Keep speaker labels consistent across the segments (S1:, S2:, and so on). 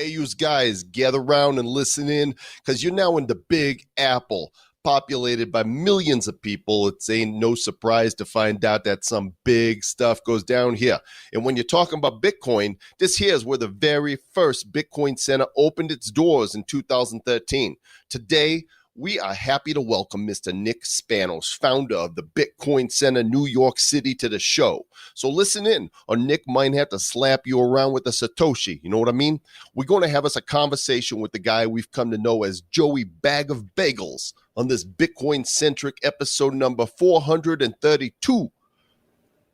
S1: Hey, you guys, gather around and listen in because you're now in the Big Apple, populated by millions of people. It's ain't no surprise to find out that some big stuff goes down here. And when you're talking about Bitcoin, this here is where the very first Bitcoin Center opened its doors in 2013. Today, we are happy to welcome Mr. Nick Spanos, founder of the Bitcoin Center New York City, to the show. So listen in, or Nick might have to slap you around with a Satoshi. You know what I mean? We're going to have us a conversation with the guy we've come to know as Joey Bag of Bagels on this Bitcoin-centric episode number 432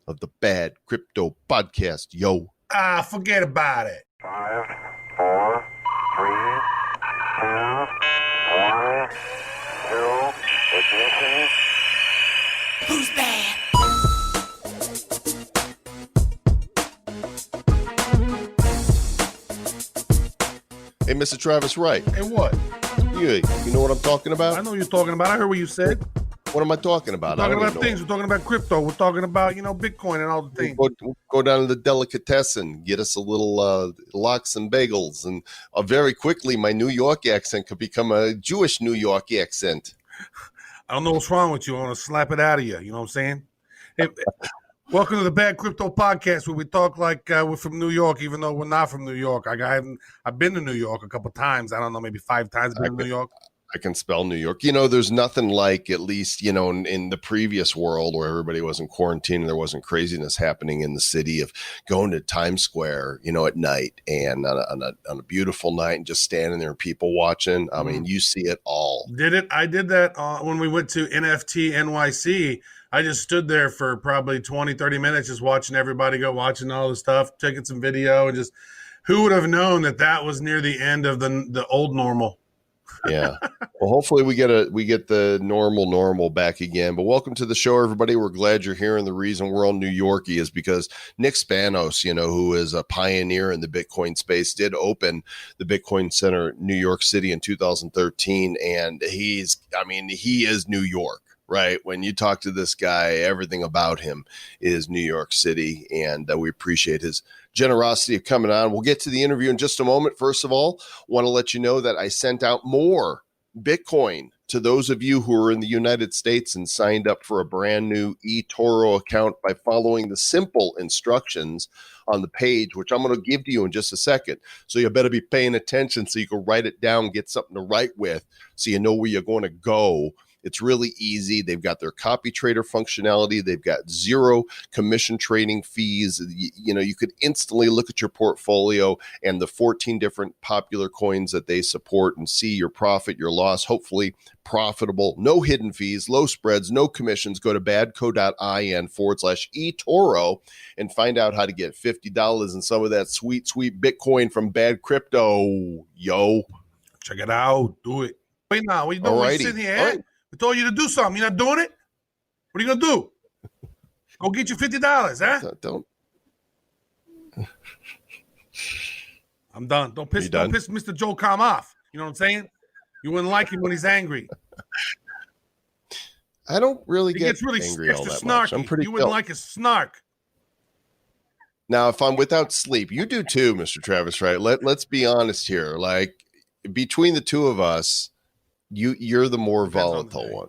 S1: of the Bad Crypto Podcast. Yo.
S2: Forget about it.
S3: 5, 4, 3, 2, 1, 0, ignition.
S4: Who's bad?
S1: Hey, Mr. Travis Wright.
S2: Hey, what?
S1: You know what I'm talking about?
S2: I know what you're talking about. I heard what you said.
S1: What am I talking about?
S2: We're talking about things. We're talking about crypto. We're talking about, Bitcoin and all the things.
S1: We'll go down to the delicatessen, get us a little lox and bagels. And very quickly, my New York accent could become a Jewish New York accent.
S2: I don't know what's wrong with you. I want to slap it out of you. You know what I'm saying? Hey, welcome to the Bad Crypto Podcast, where we talk like we're from New York, even though we're not from New York. I've been to New York a couple times. I don't know, maybe 5 times I've been to New York.
S1: I can spell New York. There's nothing like, at least, in the previous world where everybody was in quarantine and there wasn't craziness happening in the city, of going to Times Square, at night and on a beautiful night and just standing there and people watching. I mean, you see it all.
S2: I did that when we went to NFT NYC. I just stood there for probably 20, 30 minutes just watching everybody go, watching all the stuff, taking some video, and just who would have known that was near the end of the old normal.
S1: Yeah. Well, hopefully we get the normal back again. But welcome to the show, everybody. We're glad you're here. And the reason we're on New Yorkie is because Nick Spanos, who is a pioneer in the Bitcoin space, did open the Bitcoin Center New York City in 2013. And he is New York. Right. When you talk to this guy, everything about him is New York City. And we appreciate his generosity of coming on. We'll get to the interview in just a moment. First of all, want to let you know that I sent out more Bitcoin to those of you who are in the United States and signed up for a brand new eToro account by following the simple instructions on the page, which I'm going to give to you in just a second. So you better be paying attention so you can write it down, get something to write with, so you know where you're going to go. It's really easy. They've got their copy trader functionality. They've got 0 commission trading fees. You could instantly look at your portfolio and the 14 different popular coins that they support and see your profit, your loss, hopefully profitable, no hidden fees, low spreads, no commissions. Go to badco.in/eToro and find out how to get $50 and some of that sweet, sweet Bitcoin from Bad Crypto. Yo.
S2: Check it out. Do it. Wait now. What you doing? We're sitting here. Right. We told you to do something. You're not doing it? What are you going to do? Go get you $50, huh?
S1: Don't.
S2: I'm done. Don't piss Mr. Joe Calm off. You know what I'm saying? You wouldn't like him when he's angry.
S1: I don't really
S2: he
S1: get
S2: gets really
S1: angry all that
S2: snarky.
S1: much. I'm pretty.
S2: You wouldn't like his snark.
S1: Now, if I'm without sleep, you do too, Mr. Travis, right? Let's be honest here. Like, between the two of us, you're the more volatile one.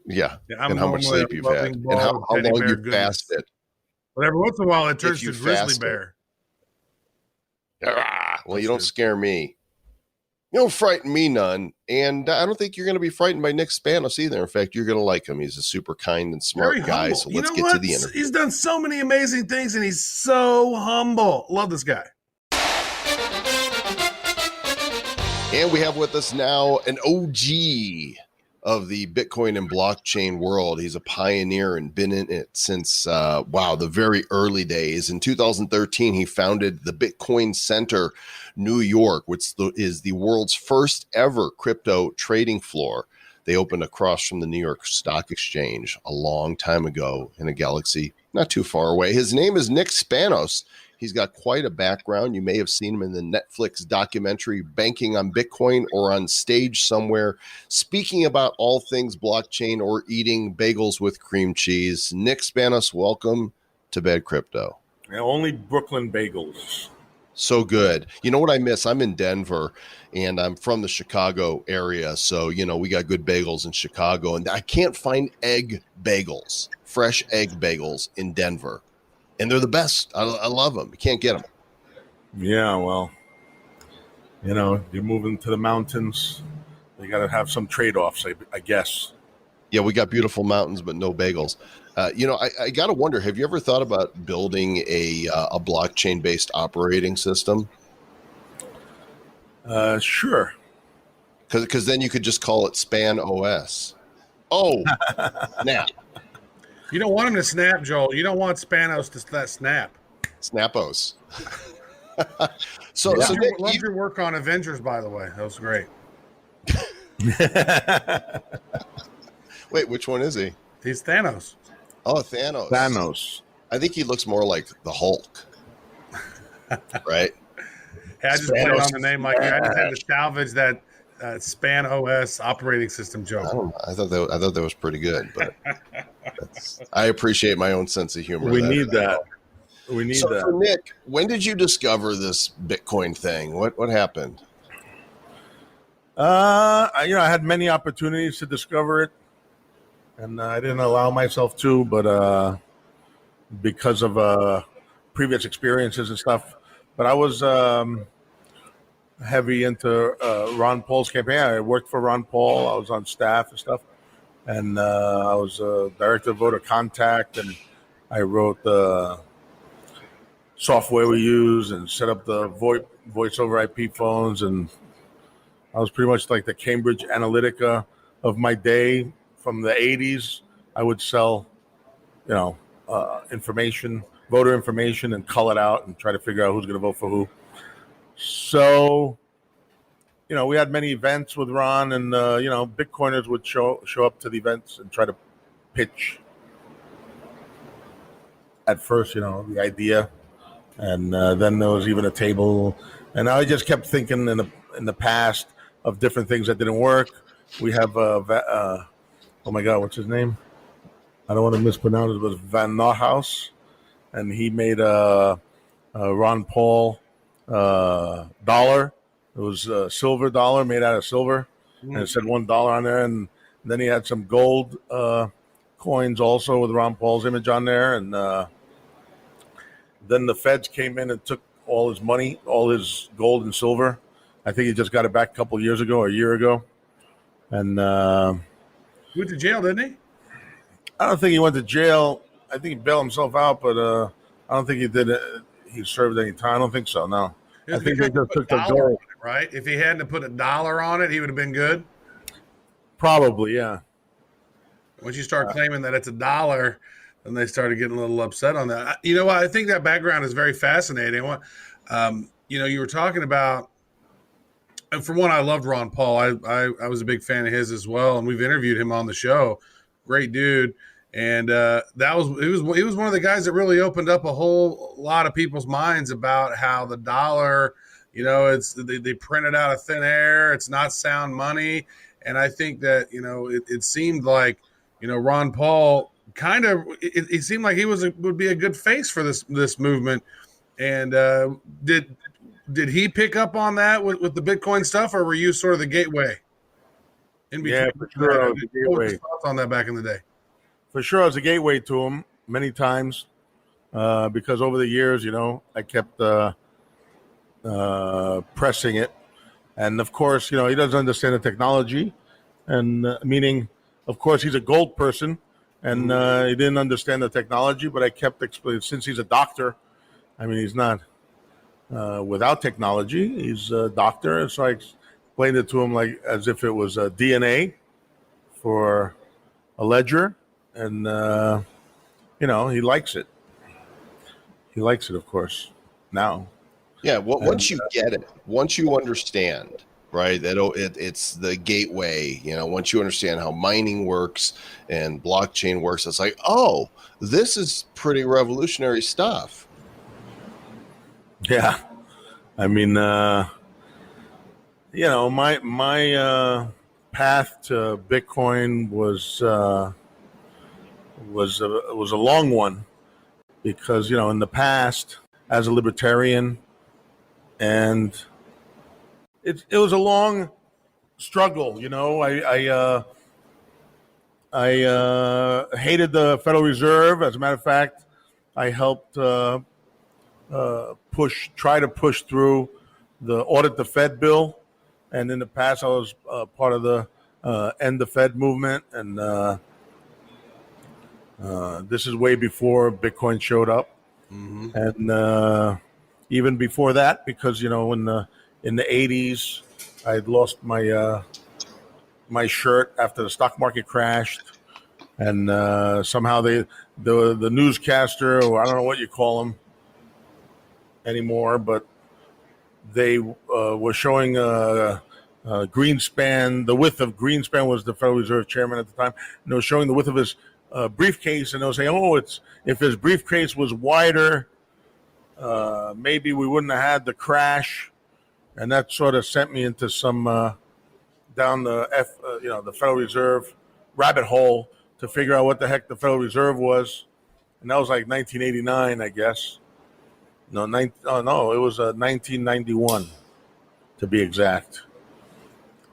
S1: Yeah. And how much sleep you've had and how long you fasted.
S2: But every once in a while it turns to grizzly bear.
S1: Well, you don't scare me. You don't frighten me none. And I don't think you're going to be frightened by Nick Spanos either. In fact, you're going to like him. He's a super kind and smart guy. So let's get to the interview.
S2: He's done so many amazing things and he's so humble. Love this guy.
S1: And we have with us now an OG of the Bitcoin and blockchain world. He's a pioneer and been in it since, the very early days. In 2013, he founded the Bitcoin Center New York, which is the world's first ever crypto trading floor. They opened across from the New York Stock Exchange a long time ago in a galaxy not too far away. His name is Nick Spanos. He's got quite a background. You may have seen him in the Netflix documentary Banking on Bitcoin, or on stage somewhere speaking about all things blockchain or eating bagels with cream cheese. Nick Spanos, welcome to Bad Crypto.
S5: Only Brooklyn bagels.
S1: So good. You know what I miss? I'm in Denver and I'm from the Chicago area. So, we got good bagels in Chicago, and I can't find fresh egg bagels in Denver. And they're the best. I love them. You can't get them.
S5: Yeah, well, you're moving to the mountains. You got to have some trade-offs, I guess.
S1: Yeah, we got beautiful mountains, but no bagels. I got to wonder, have you ever thought about building a blockchain-based operating system?
S5: Sure.
S1: Because then you could just call it Spanos. Oh, snap.
S2: You don't want him to snap, Joel. You don't want Spanos to snap.
S1: Snappos.
S2: Love your work on Avengers, by the way. That was great.
S1: Wait, which one is he?
S2: He's Thanos.
S1: Oh, Thanos.
S5: Spanos.
S1: I think he looks more like the Hulk. Right?
S2: Hey, I just played on the name like you. I just had to salvage that Span OS operating system joke.
S1: I thought that was pretty good, but I appreciate my own sense of humor.
S5: We need that.
S1: So for Nick, when did you discover this Bitcoin thing? What happened?
S5: I had many opportunities to discover it, and I didn't allow myself to, but because of previous experiences and stuff. But I was heavy into Ron Paul's campaign. I worked for Ron Paul. I was on staff and stuff, and I was director of voter contact, and I wrote the software we use and set up the voice over IP phones, and I was pretty much like the Cambridge Analytica of my day. From the 80s, I would sell, information, voter information, and cull it out and try to figure out who's going to vote for who. So, we had many events with Ron, and Bitcoiners would show up to the events and try to pitch. At first, the idea, and then there was even a table, and I just kept thinking in the past of different things that didn't work. We have oh my God, what's his name? I don't want to mispronounce it. It was Van Nothaus, and he made a Ron Paul dollar. It was a silver dollar made out of silver, and it said $1 on there. And then he had some gold coins also with Ron Paul's image on there. And then the feds came in and took all his money, all his gold and silver. I think he just got it back a year ago. And
S2: he went to jail, didn't he?
S5: I don't think he went to jail. I think he bailed himself out, but I don't think he did it. He served any time. I don't think so, no. I think they just took the gold.
S2: Right? If he hadn't put $1 on it, he would have been good?
S5: Probably, yeah.
S2: Once you start claiming that it's $1, then they started getting a little upset on that. You know what? I think that background is very fascinating. You were talking about, and for one, I loved Ron Paul. I was a big fan of his as well, and we've interviewed him on the show. Great dude. And he was one of the guys that really opened up a whole lot of people's minds about how the dollar, they print it out of thin air. It's not sound money. And I think that, it seemed like, Ron Paul kind of, it seemed like he would be a good face for this movement. And did he pick up on that with the Bitcoin stuff, or were you sort of the gateway? In between?
S5: Yeah, for sure.
S2: What were your thoughts on that back in the day?
S5: For sure, I was a gateway to him many times because over the years, I kept pressing it. And, of course, he doesn't understand the technology. And meaning, of course, he's a gold person, and he didn't understand the technology. But I kept explaining, since he's a doctor, he's not without technology. He's a doctor. So I explained it to him like as if it was a DNA for a ledger. And, he likes it. He likes it, of course, now.
S1: Yeah, once you get it, once you understand, right, that it's the gateway, once you understand how mining works and blockchain works, it's like, oh, this is pretty revolutionary stuff.
S5: Yeah. My path to Bitcoin was a long one because, in the past, as a libertarian, and it was a long struggle. I hated the Federal Reserve. As a matter of fact, I helped try to push through the audit the Fed bill, and in the past I was part of the end the Fed movement, and this is way before Bitcoin showed up, and even before that, because in the 80s I had lost my my shirt after the stock market crashed, and somehow the newscaster, or I don't know what you call them anymore, but they were showing Greenspan. The width of Greenspan was the Federal Reserve chairman at the time, and they were showing the width of his briefcase, and they were saying, "Oh, if his briefcase was wider, maybe we wouldn't have had the crash," and that sort of sent me into some down the the Federal Reserve rabbit hole to figure out what the heck the Federal Reserve was, and that was like 1989, I guess. No, it was 1991 to be exact.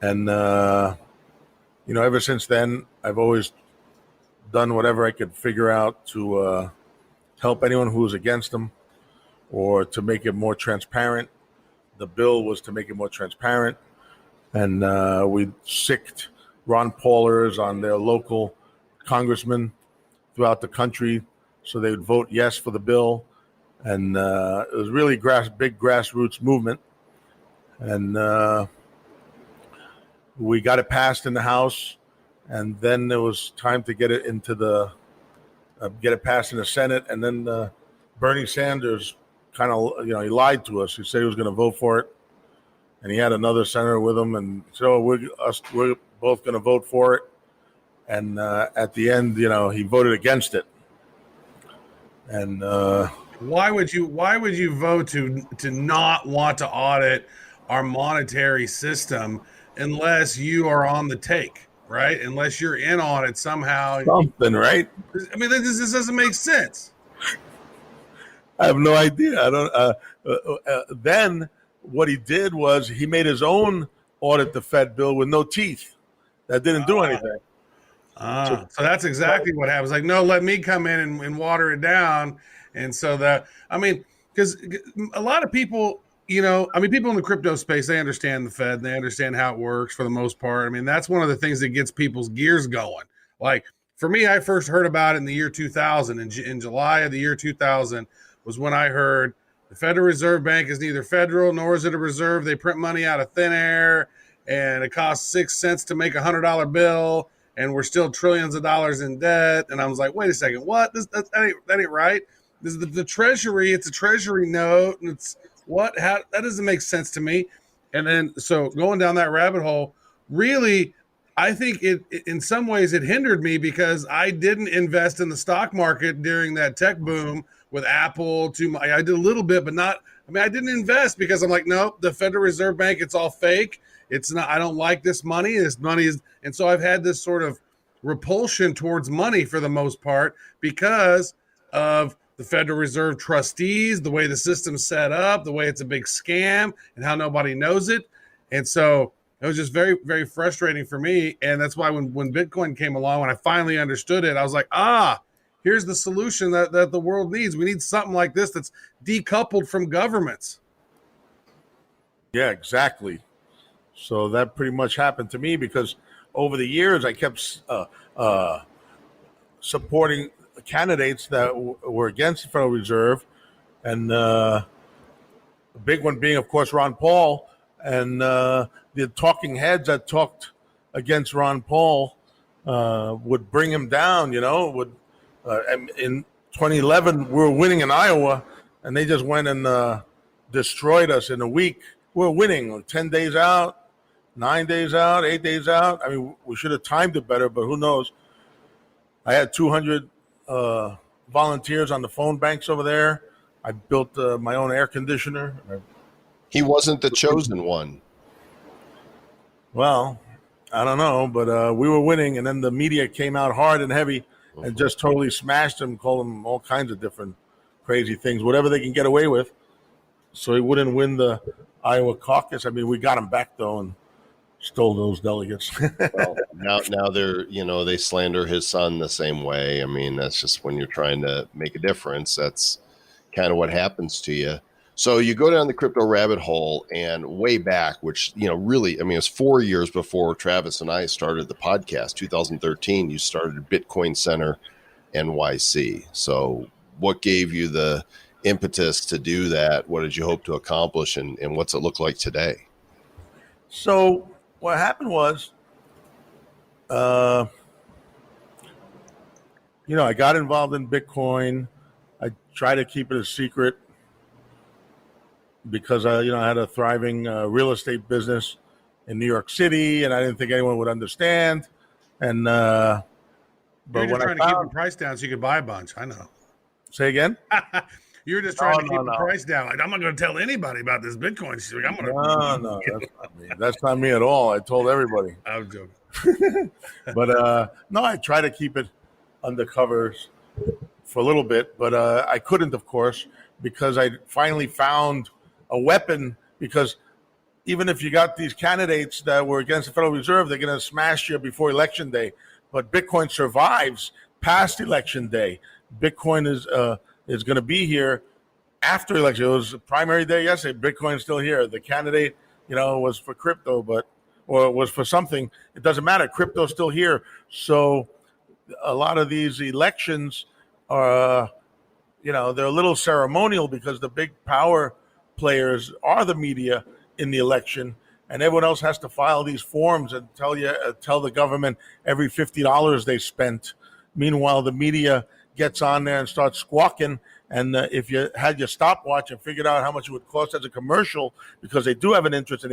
S5: And ever since then, I've always done whatever I could figure out to help anyone who was against them, or to make it more transparent. The bill was to make it more transparent, and we sicked Ron Paulers on their local congressmen throughout the country so they would vote yes for the bill. And it was really big grassroots movement, and we got it passed in the House, and then it was time to get it into get it passed in the Senate, and then Bernie Sanders kind of he lied to us. He said he was going to vote for it, and he had another senator with him, and so we're both going to vote for it, and at the end, he voted against it, and.
S2: Why would you vote to not want to audit our monetary system unless you are on the take, right? Unless you're in on it somehow.
S5: Something, right?
S2: I mean, this doesn't make sense.
S5: I have no idea. I don't. Then what he did was he made his own audit the Fed bill with no teeth. That didn't do anything.
S2: So that's exactly what happens. Like, no, let me come in and water it down. And so because a lot of people, people in the crypto space, they understand the Fed, and they understand how it works for the most part. I mean, that's one of the things that gets people's gears going. Like, for me, I first heard about it in the year 2000. In July of the year 2000 was when I heard the Federal Reserve Bank is neither federal nor is it a reserve. They print money out of thin air, and it costs 6 cents to make $100 bill, and we're still trillions of dollars in debt. And I was like, wait a second, what? That ain't right. This is the Treasury. It's a Treasury note, and it's what? How? That doesn't make sense to me. And then, so going down that rabbit hole, really, I think it in some ways it hindered me because I didn't invest in the stock market during that tech boom with Apple. I did a little bit, but not. I mean, I didn't invest because I'm like, no, the Federal Reserve Bank, it's all fake. It's not. I don't like this money. This money is, and so I've had this sort of repulsion towards money for the most part because of the Federal Reserve trustees, the way the system's set up, the way it's a big scam, and how nobody knows it. And so it was just very, very frustrating for me. And that's why when Bitcoin came along, when I finally understood it, I was like, here's the solution that the world needs. We need something like this that's decoupled from governments.
S5: Yeah, exactly. So that pretty much happened to me because over the years I kept supporting candidates that were against the Federal Reserve, and the big one being, of course, Ron Paul, and the talking heads that talked against Ron Paul would bring him down. In 2011 we were winning in Iowa, and they just went and destroyed us in a week. We're winning 10 days out, 9 days out, 8 days out. I mean, we should have timed it better, but who knows? I had 200 volunteers on the phone banks over there. I built my own air conditioner.
S1: He wasn't the chosen one.
S5: Well, I don't know, but we were winning, and then the media came out hard and heavy and just totally smashed him, called him all kinds of different crazy things, whatever they can get away with. so he wouldn't win the Iowa caucus. I mean, we got him back though and stole those delegates.
S1: Well, now they're, they slander his son the same way. I mean, that's just when you're trying to make a difference. That's kind of what happens to you. So you go down the crypto rabbit hole, and way back, which, really, I mean, it was 4 years before Travis and I started the podcast, 2013, you started Bitcoin Center NYC. So what gave you the impetus to do that? What did you hope to accomplish, and what's it look like today?
S5: So what happened was, I got involved in Bitcoin. I tried to keep it a secret because I had a thriving real estate business in New York City, and I didn't think anyone would understand. And
S2: but you're just trying to keep the price down so you could buy a bunch. I know.
S5: Say again.
S2: You're just trying to keep the price down. Like, I'm not going to tell anybody about this Bitcoin shit. I'm gonna...
S5: No, that's not me. That's not me at all. I told everybody.
S2: I'm joking.
S5: But no, I try to keep it under covers for a little bit, but I couldn't, of course, because I finally found a weapon. Because even if you got these candidates that were against the Federal Reserve, they're going to smash you before Election Day. But Bitcoin survives past Election Day. Bitcoin is going to be here after election. It was primary day yesterday. Bitcoin's still here. The candidate, was for crypto, or was for something. It doesn't matter. Crypto's still here. So a lot of these elections are, they're a little ceremonial because the big power players are the media in the election, and everyone else has to file these forms and tell the government every $50 they spent. Meanwhile, the media gets on there and starts squawking. And if you had your stopwatch and figured out how much it would cost as a commercial, because they do have an interest and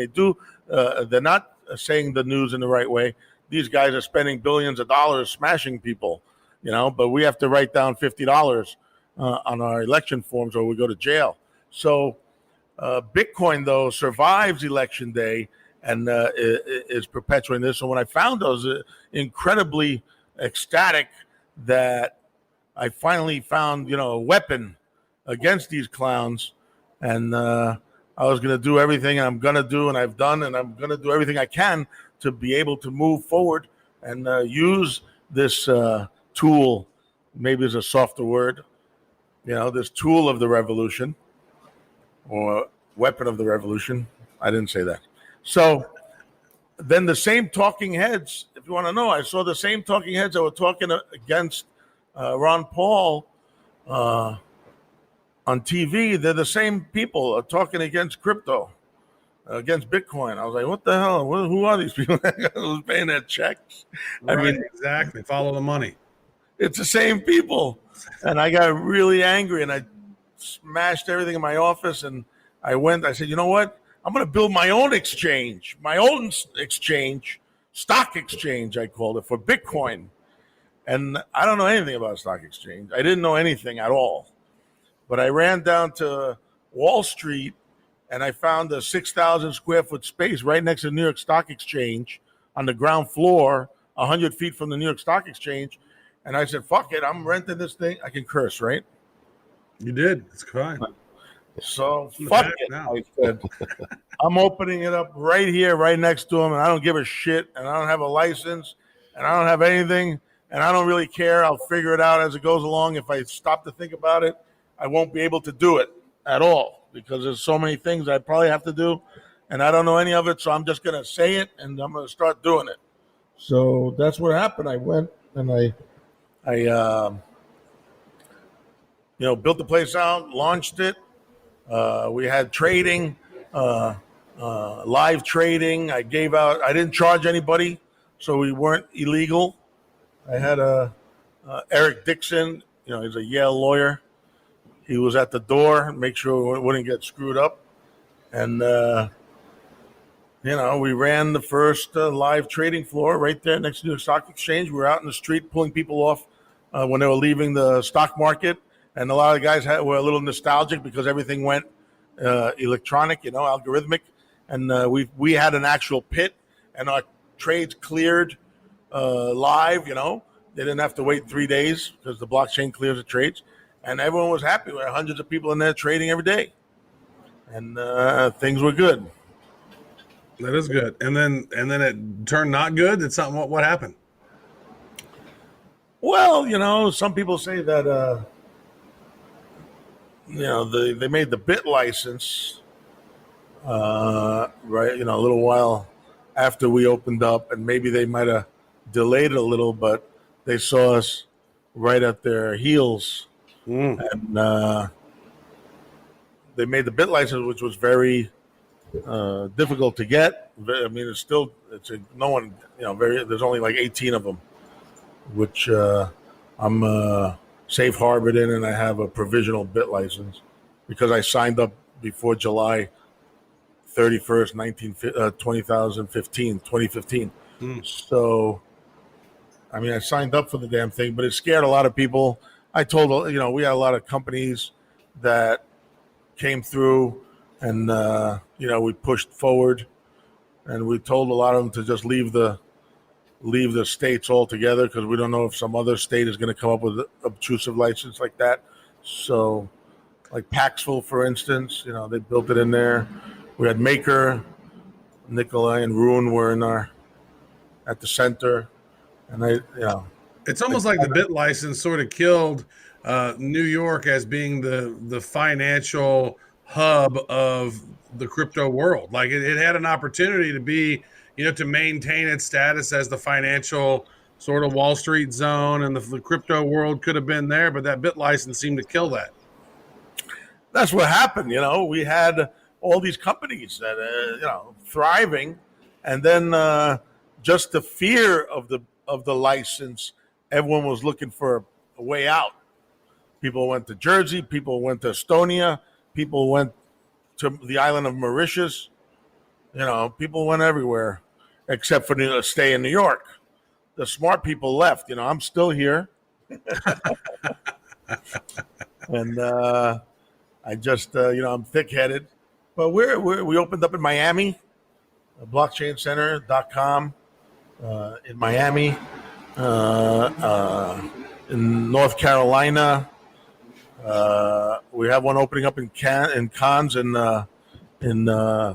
S5: they're not saying the news in the right way. These guys are spending billions of dollars smashing people, but we have to write down $50 on our election forms or we go to jail. So Bitcoin, though, survives Election Day and is perpetuating this. So when I found those, incredibly ecstatic that I finally found, a weapon against these clowns. And I was going to do everything I'm going to do, and I've done, and I'm going to do everything I can to be able to move forward and use this tool. Maybe it's a softer word, this tool of the revolution or weapon of the revolution. I didn't say that. So then the same talking heads, if you want to know, I saw the same talking heads that were talking against Ron Paul on TV. They're the same people talking against crypto, against Bitcoin. I was like, what the hell? Who are these people who's paying their checks?
S2: Right, I mean, exactly. Follow the money.
S5: It's the same people. And I got really angry and I smashed everything in my office. And I said, you know what? I'm going to build my own exchange, stock exchange, I called it, for Bitcoin. And I don't know anything about a stock exchange. I didn't know anything at all. But I ran down to Wall Street and I found a 6,000 square foot space right next to the New York Stock Exchange on the ground floor, 100 feet from the New York Stock Exchange. And I said, fuck it, I'm renting this thing. I can curse, right?
S2: You did. It's fine.
S5: So fuck it. Now. I said, I'm opening it up right here, right next to him, and I don't give a shit, and I don't have a license, and I don't have anything, and I don't really care. I'll figure it out as it goes along. If I stop to think about it, I won't be able to do it at all because there's so many things I probably have to do, and I don't know any of it, so I'm just going to say it, and I'm going to start doing it. So that's what happened. I went and I built the place out, launched it. We had trading, live trading. I didn't charge anybody, so we weren't illegal. I had Eric Dixon, he's a Yale lawyer. He was at the door, make sure it wouldn't get screwed up. And, we ran the first live trading floor right there next to the stock exchange. We were out in the street pulling people off when they were leaving the stock market. And a lot of the guys were a little nostalgic because everything went electronic, algorithmic. And we had an actual pit, and our trades cleared live. They didn't have to wait 3 days because the blockchain clears the trades. And everyone was happy. We had hundreds of people in there trading every day. and things were good.
S2: That is good. And then it turned not good. It's something. What happened?
S5: Well, some people say that they made the bit license right, a little while after we opened up, and maybe they might have delayed it a little, but they saw us right at their heels, and they made the bit license, which was very difficult to get. I mean, no one, there's only like 18 of them, which I'm safe harbored in, and I have a provisional bit license because I signed up before July 31st, 2015. So, I mean, I signed up for the damn thing, but it scared a lot of people. I told, we had a lot of companies that came through, and, we pushed forward, and we told a lot of them to just leave the states altogether because we don't know if some other state is going to come up with an obtrusive license like that. So, like Paxful, for instance, they built it in there. We had Maker, Nikolai, and Rune were at the center, and
S2: it's almost like the bit license sort of killed New York as being the financial hub of the crypto world. Like it had an opportunity to be, to maintain its status as the financial sort of Wall Street zone, and the crypto world could have been there, but that bit license seemed to kill that.
S5: That's what happened. We had all these companies that thriving, and then just the fear of the license, everyone was looking for a way out. People went to Jersey, people went to Estonia, people went to the island of Mauritius. People went everywhere except for stay in New York. The smart people left. I'm still here, and I just I'm thick-headed. But we opened up in Miami, blockchaincenter.com in Miami, in North Carolina. We have one opening up in Cannes in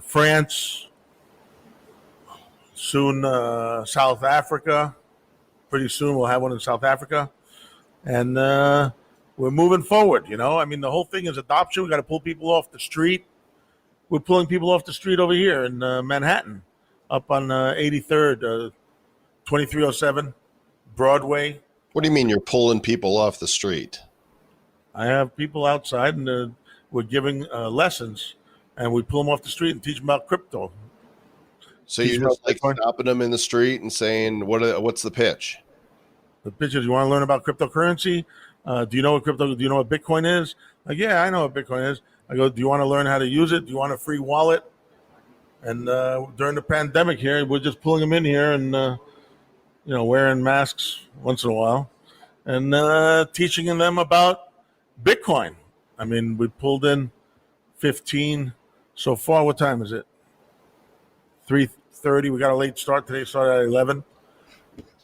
S5: France. Soon, South Africa. Pretty soon we'll have one in South Africa. And we're moving forward, I mean, the whole thing is adoption. We got to pull people off the street. We're pulling people off the street over here in Manhattan, up on 83rd, 2307 Broadway.
S1: What do you mean you're pulling people off the street?
S5: I have people outside, and we're giving lessons, and we pull them off the street and teach them about crypto.
S1: So you're just like stopping them in the street and saying, what's the pitch?
S5: The pitch is, you want to learn about cryptocurrency? Do you know what Bitcoin is? Like, yeah, I know what Bitcoin is. I go, do you want to learn how to use it? Do you want a free wallet? And during the pandemic here, we're just pulling them in here and, wearing masks once in a while and teaching them about Bitcoin. I mean, we pulled in 15 so far. What time is it? 3:30. We got a late start today. Started at 11.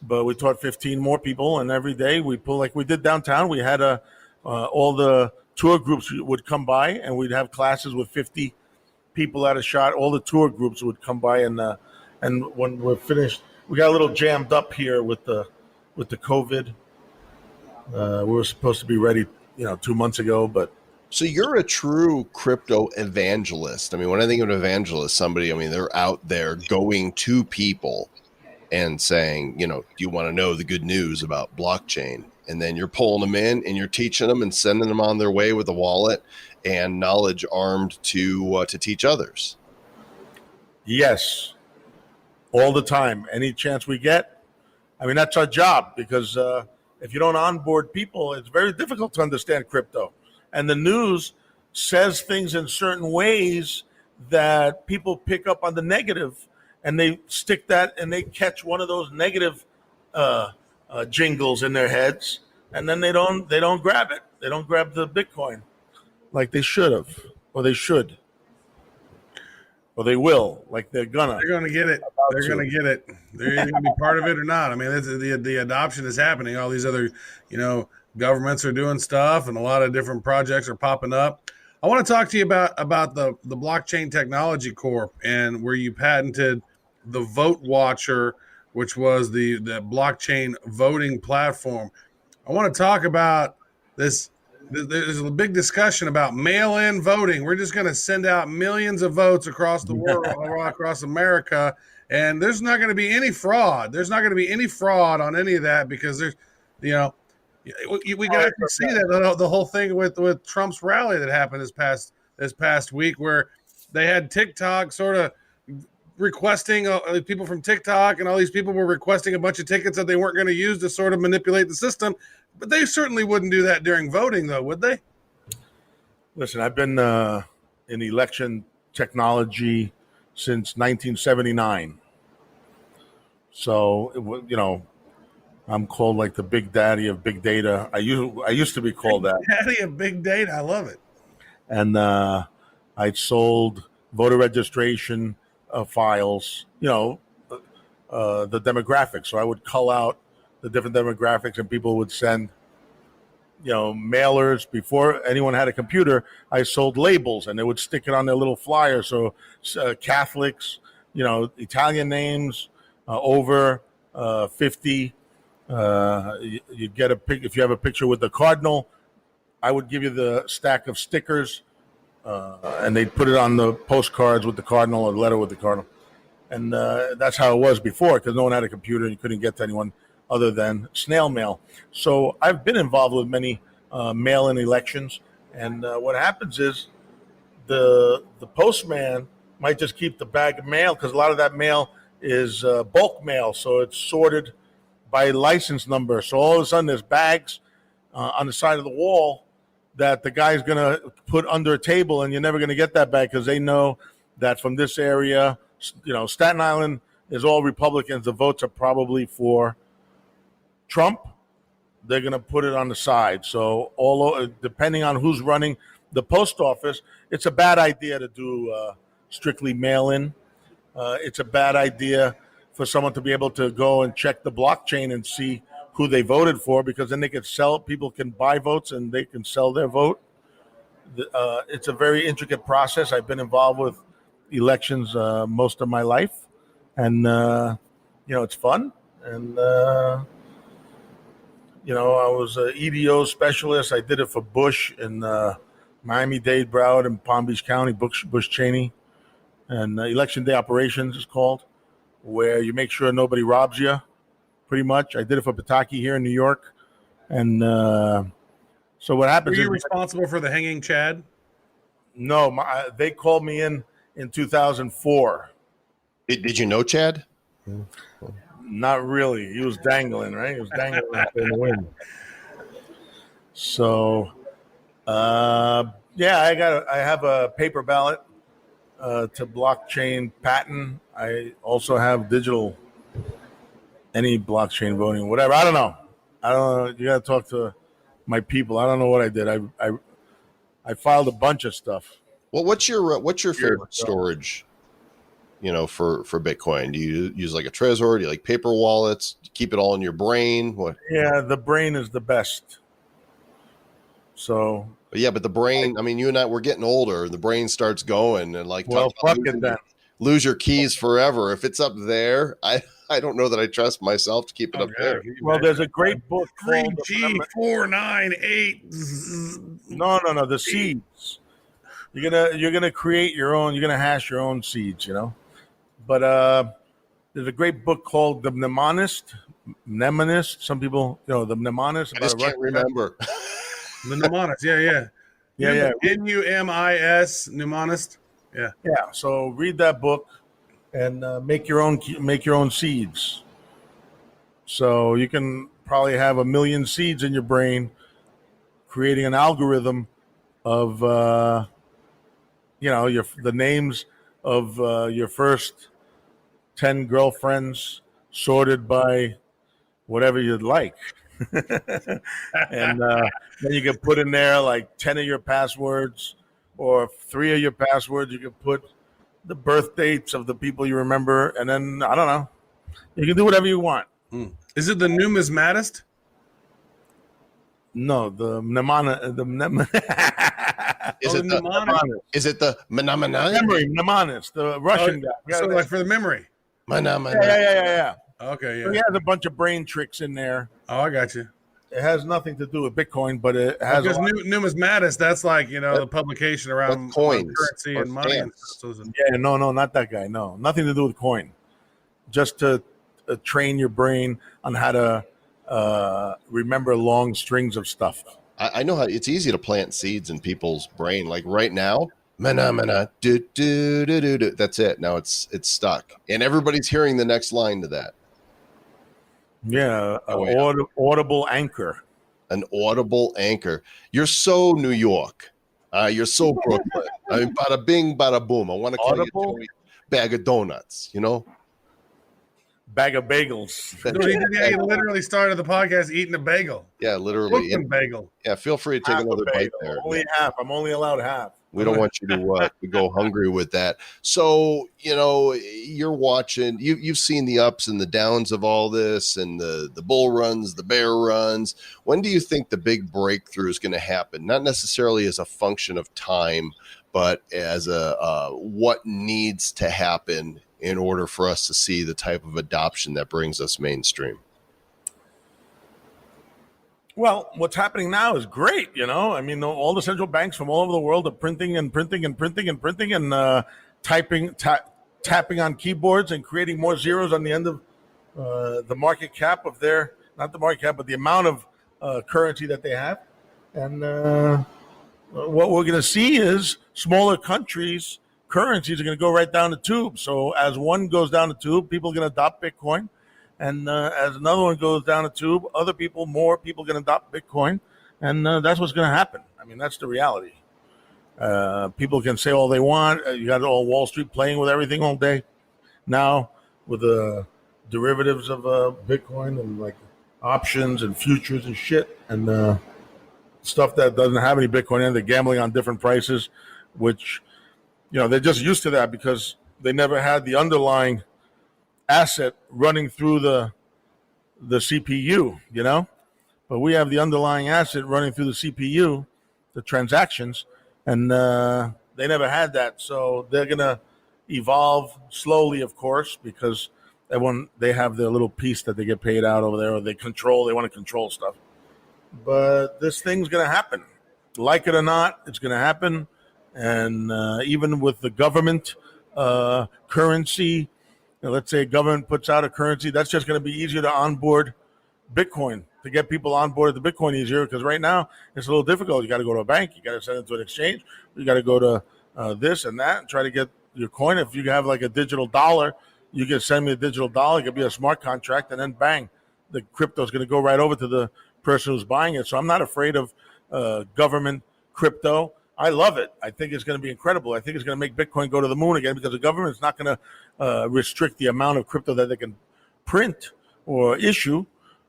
S5: But we taught 15 more people, and every day we pull, like we did downtown. We had all the tour groups would come by, and we'd have classes with 50 people at a shot. All the tour groups would come by, and when we're finished, we got a little jammed up here with the COVID. We were supposed to be ready, 2 months ago, but.
S1: So you're a true crypto evangelist. I mean, when I think of an evangelist, somebody, they're out there going to people and saying, do you want to know the good news about blockchain? And then you're pulling them in and you're teaching them and sending them on their way with a wallet and knowledge armed to teach others.
S5: Yes, all the time. Any chance we get. I mean, that's our job, because if you don't onboard people, it's very difficult to understand crypto. And the news says things in certain ways that people pick up on the negative, and they stick that, and they catch one of those negative jingles in their heads, and then they don't grab it. They don't grab the Bitcoin like they should have, or they should, or they will, like they're gonna.
S2: They're gonna get it. They're gonna get it. They're either gonna be part of it or not. I mean, the adoption is happening. All these other, governments are doing stuff, and a lot of different projects are popping up. I want to talk to you about the Blockchain Technology Corp and where you patented the Vote Watcher, which was the blockchain voting platform. I want to talk about this. There's a big discussion about mail-in voting. We're just going to send out millions of votes across the world, across America, and there's not going to be any fraud. There's not going to be any fraud on any of that because there's, you know, we got to see that the whole thing with Trump's rally that happened this past week, where they had TikTok sort of requesting people from TikTok, and all these people were requesting a bunch of tickets that they weren't going to use to sort of manipulate the system. But they certainly wouldn't do that during voting, though, would they?
S5: Listen, I've been in election technology since 1979. So, I'm called like the big daddy of big data. I used to be called that.
S2: Daddy of big data. I love it.
S5: And I sold voter registration files, the demographics. So I would cull out the different demographics, and people would send, mailers. Before anyone had a computer, I sold labels, and they would stick it on their little flyer. So Catholics, Italian names, over 50. You get a pic. If you have a picture with the cardinal, I would give you the stack of stickers, and they'd put it on the postcards with the cardinal or the letter with the cardinal. And that's how it was before, because no one had a computer and you couldn't get to anyone other than snail mail. So I've been involved with many mail-in elections, and what happens is the postman might just keep the bag of mail, because a lot of that mail is bulk mail, so it's sorted by license number. So all of a sudden there's bags on the side of the wall that the guy's going to put under a table, and you're never going to get that bag because they know that from this area, Staten Island is all Republicans. The votes are probably for Trump. They're going to put it on the side. So depending on who's running the post office, it's a bad idea to do strictly mail-in. It's a bad idea for someone to be able to go and check the blockchain and see who they voted for, because then they can sell. People can buy votes and they can sell their vote. It's a very intricate process. I've been involved with elections most of my life, and it's fun. And I was an EDO specialist. I did it for Bush in Miami-Dade, Broward, and Palm Beach County. Bush Cheney, and election day operations is called, where you make sure nobody robs you. Pretty much, I did it for Pataki here in New York, and so what happens?
S2: Were you responsible for the hanging Chad?
S5: No, they called me in 2004.
S1: Did you know Chad?
S5: Not really. He was dangling, right? He was dangling in the wind. So, I have a paper ballot to blockchain patent. I also have digital. Any blockchain voting, whatever. I don't know. You got to talk to my people. I don't know what I did. I filed a bunch of stuff.
S1: Well, what's your favorite storage? For Bitcoin, do you use like a Trezor? Do you like paper wallets? Do you keep it all in your brain? What?
S5: Yeah, the brain is the best. So.
S1: But the brain. I mean, you and I, we're getting older. The brain starts going, and fuck it then. Lose your keys forever. If it's up there, I don't know that I trust myself to keep it up there.
S5: Well, there's a great book called
S2: 3G498.
S5: No, the seeds. You're gonna create your own. You're gonna hash your own seeds, But there's a great book called The Mnemonist. Some people, the Mnemonist.
S1: I just can't remember.
S2: The Mnemonist, yeah. NUMIS, Mnemonist. Yeah.
S5: So read that book and make your own seeds. So you can probably have 1 million seeds in your brain, creating an algorithm of the names of your first 10 girlfriends sorted by whatever you'd like. And then you can put in there like 10 of your passwords. Or 3 of your passwords. You can put the birth dates of the people you remember, and then I don't know. You can do whatever you want.
S2: Is it the numismatist?
S5: No, the mnemonic.
S1: Is
S2: Oh,
S1: it
S2: the
S1: the
S2: mnemonic.
S1: is it the Manamana?
S5: Memory, mnemonis, the Russian guy.
S2: So like for the memory.
S1: Manamana.
S5: Yeah.
S2: Okay,
S5: So
S2: yeah.
S5: he has a bunch of brain tricks in there.
S2: Oh, I got you.
S5: It has nothing to do with Bitcoin, but it has a
S2: Because
S5: lot.
S2: numismatics, that's like, the publication around
S1: coins
S2: currency
S1: or
S2: and money and
S1: stamps.
S2: stuff. So
S5: Yeah, no, not that guy. No, nothing to do with coin. Just to train your brain on how to remember long strings of stuff.
S1: I know how it's easy to plant seeds in people's brain. Like right now, mana do do do do do. That's it. Now it's stuck, and everybody's hearing the next line to that.
S5: Yeah, audible anchor.
S1: An audible anchor. You're so New York. You're so Brooklyn. I mean, bada bing, bada boom. I want to call
S5: Audible?
S1: you Joey Bag of Donuts.
S5: Bag of bagels.
S2: So he literally started the podcast eating a bagel.
S1: Yeah, literally.
S2: Brooklyn bagel.
S1: Yeah, feel free to take
S5: Half a
S1: another bite
S5: bagel.
S1: there.
S5: Only half. I'm only allowed half.
S1: We don't want you to go hungry with that. So, you're watching, you've seen the ups and the downs of all this and the bull runs, the bear runs. When do you think the big breakthrough is going to happen? Not necessarily as a function of time, but as what needs to happen in order for us to see the type of adoption that brings us mainstream.
S5: Well, what's happening now is great. I mean, all the central banks from all over the world are printing and tapping on keyboards and creating more zeros on the end of the market cap of not the market cap, but the amount of currency that they have. And what we're going to see is smaller countries' currencies are going to go right down the tube. So as one goes down the tube, people are going to adopt Bitcoin. And as another one goes down the tube, more people are going to adopt Bitcoin. And that's what's going to happen. I mean, that's the reality. People can say all they want. You got all Wall Street playing with everything all day now with the derivatives of Bitcoin and like options and futures and shit and stuff that doesn't have any Bitcoin in it. They're gambling on different prices, which, they're just used to that because they never had the underlying asset running through the CPU, but we have the underlying asset running through the CPU, the transactions, and they never had that. So they're going to evolve slowly, of course, because they have their little piece that they get paid out over there, or they want to control stuff. But this thing's going to happen. Like it or not, it's going to happen. And even with the government currency, let's say a government puts out a currency, that's just going to be easier to onboard Bitcoin, to get people on board the Bitcoin easier, because right now it's a little difficult. You got to go to a bank, you got to send it to an exchange, you got to go to this and that and try to get your coin. If you have like a digital dollar, you can send me a digital dollar, it could be a smart contract, and then bang, the crypto is going to go right over to the person who's buying it. So I'm not afraid of government crypto. I love it. I think it's going to be incredible. I think it's going to make Bitcoin go to the moon again, because the government's not going to restrict the amount of crypto that they can print or issue.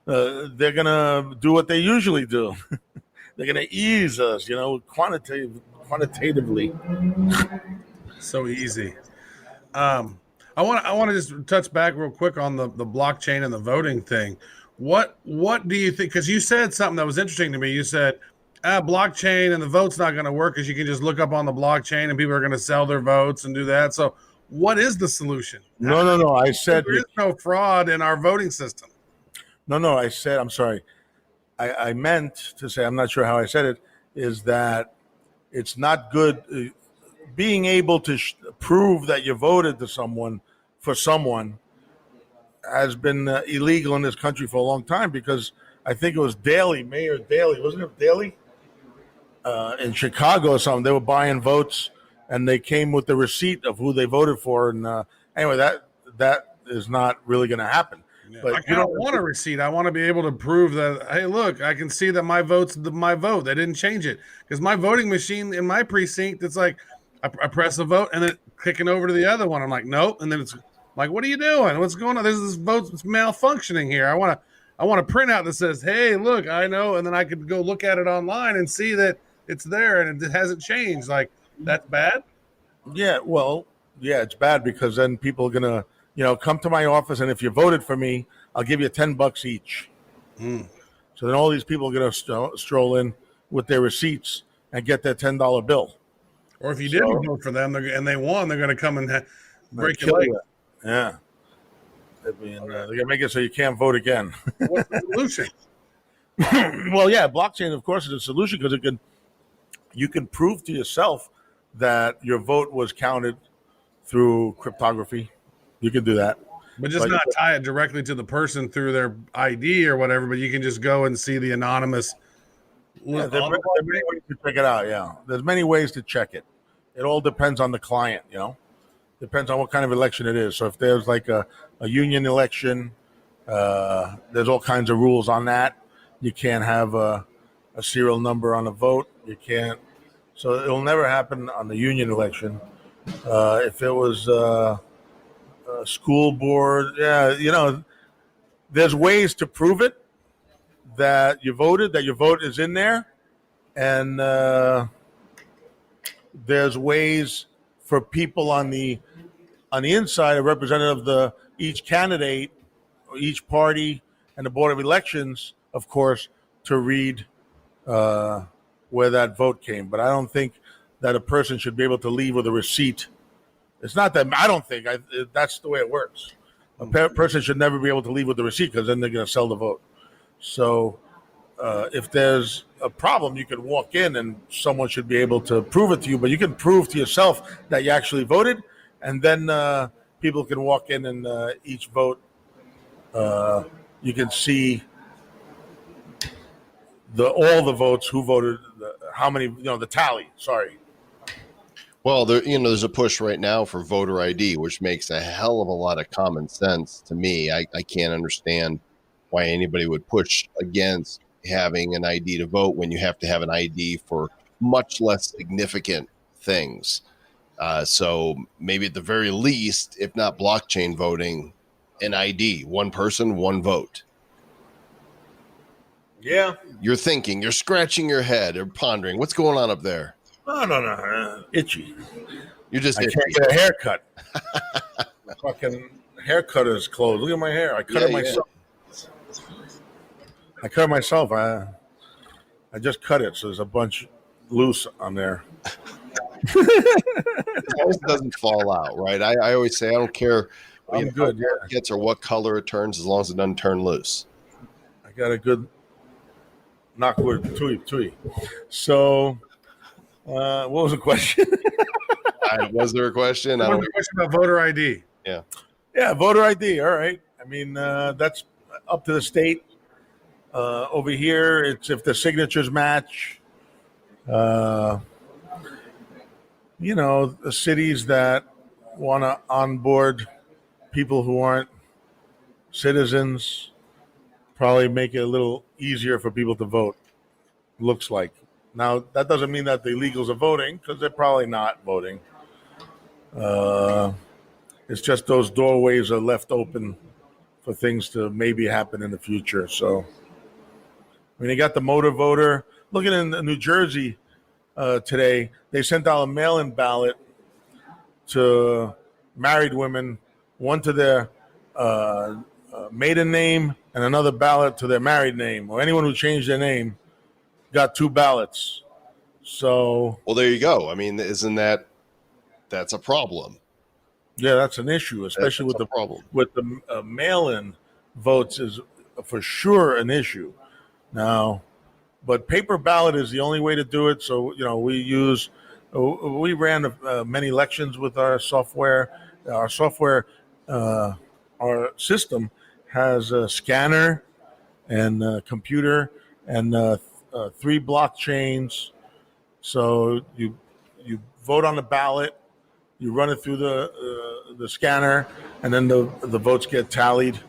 S5: They're going to do what they usually do. They're going to ease us, quantitatively.
S2: So easy. I want to just touch back real quick on the blockchain and the voting thing. What do you think? Because you said something that was interesting to me. You said, blockchain and the vote's not going to work because you can just look up on the blockchain and people are going to sell their votes and do that. So what is the solution?
S5: No. I said
S2: there is no fraud in our voting system.
S5: No. I said, I'm sorry. I meant to say, I'm not sure how I said it, is that it's not good. Being able to prove that you voted for someone has been illegal in this country for a long time, because I think it was Mayor Daley, wasn't it Daley? In Chicago or something, they were buying votes and they came with the receipt of who they voted for. And anyway, that is not really going to happen.
S2: Yeah.
S5: But
S2: I don't want a receipt. I want to be able to prove that, hey, look, I can see that my vote's my vote. They didn't change it. Because my voting machine in my precinct, it's like I press the vote and then clicking over to the other one. I'm like, nope. And then it's like, what are you doing? What's going on? There's this vote that's malfunctioning here. I want a printout that says, hey, look, I know. And then I could go look at it online and see that it's there and it hasn't changed. Like, that's bad?
S5: Yeah, well, yeah, it's bad, because then people are going to, come to my office, and if you voted for me, I'll give you $10 each. So then all these people are going to stroll in with their receipts and get their $10 bill.
S2: Or if you didn't vote for them and they won, they're going to come and break your
S5: Kill
S2: leg.
S5: you. Yeah. I mean, they're going to make it so you can't vote again.
S2: What's the solution?
S5: Well, yeah, blockchain, of course, is a solution because you can prove to yourself that your vote was counted through cryptography. You can do that.
S2: But just not tie it directly to the person through their ID or whatever, but you can just go and see the anonymous.
S5: Yeah, there are many ways to check it out, yeah. There's many ways to check it. It all depends on the client, Depends on what kind of election it is. So if there's like a union election, there's all kinds of rules on that. You can't have a serial number on a vote. You can't. So it'll never happen on the union election. If it was a school board, there's ways to prove it that you voted, that your vote is in there, and there's ways for people on the inside, a representative of each candidate or each party and the Board of Elections, of course, to read where that vote came. But I don't think that a person should be able to leave with a receipt. It's not that I don't think that's the way it works. A person should never be able to leave with the receipt because then they're going to sell the vote. So if there's a problem, you can walk in and someone should be able to prove it to you. But you can prove to yourself that you actually voted, and then people can walk in and each vote. You can see all the votes, who voted, how many, the tally. Sorry.
S1: Well, there's a push right now for voter ID, which makes a hell of a lot of common sense to me. I can't understand why anybody would push against having an ID to vote when you have to have an ID for much less significant things. So maybe at the very least, if not blockchain voting, an ID, one person, one vote.
S5: Yeah.
S1: You're thinking, you're scratching your head or pondering, what's going on up there?
S5: No. Itchy.
S1: You're just
S5: I
S1: itchy.
S5: can't get a haircut. My fucking haircut is closed. Look at my hair. I cut it myself. I cut it myself. I just cut it, so there's a bunch loose on there.
S1: As long as it doesn't fall out, right? I always say I don't care
S5: I'm good.
S1: how it gets or what color it turns, as long as it doesn't turn loose.
S5: I got a good knockwood tui. So, what was the question?
S1: Was there a question?
S2: What was the question about voter ID?
S5: Yeah, voter ID. All right. I mean, that's up to the state. Over here, it's if the signatures match. The cities that want to onboard people who aren't citizens probably make it a little easier for people to vote. Looks like. Now, that doesn't mean that the illegals are voting, because they're probably not voting. It's just those doorways are left open for things to maybe happen in the future. So, I mean, they got the motor voter. Looking in New Jersey today, they sent out a mail-in ballot to married women, one to their maiden name and another ballot to their married name, or anyone who changed their name got 2 ballots. So,
S1: well, there you go. I mean, that's a problem?
S5: Yeah, that's an issue, especially with the
S1: problem.
S5: With the mail-in votes is for sure an issue. Now, but paper ballot is the only way to do it. So we ran many elections with our software. Our software, our system has a scanner and a computer and 3 blockchains. So you vote on the ballot, you run it through the scanner, and then the votes get tallied